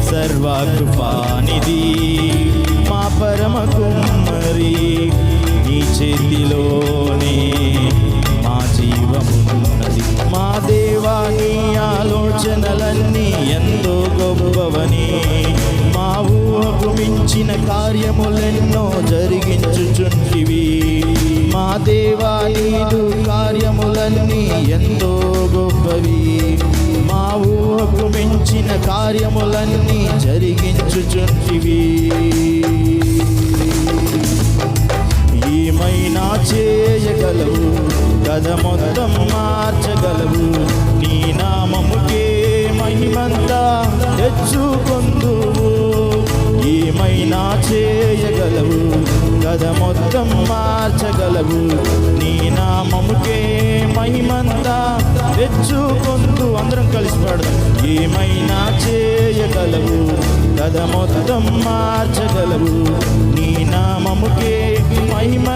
సర్వకృపానిధి మా పరమ కుమ్మరి, నీ చేతిలోనే మా జీవమున్నది. మా దేవా నీ ఆలోచనలన్నీ ఎంతో గొప్పవని, మా ఊహకు మించిన కార్యములెన్నో జరిగించుచుంటివి. మా దేవా నీదు కార్యములన్నీ ఎంతో గొప్పవి, మా ఊహకు మించిన కార్యములన్నీ జరిగించుచుంటివి. ఏమైనా చేయగలవు, కథ మొత్తం మార్చగలవు. నీ నామముకే మహిమంతా తెచ్చుకొందువు. ఏమైనా చేయగలవు, కథ మొత్తం మార్చగలవు. నీ నామముకే మహిమంతా తెచ్చుకొందు. అందరం కలిసి పాడదాం. ఏమైనా చేయగలవు, కథ మొత్తం మార్చగలవు. నీ నామముకే మహిమ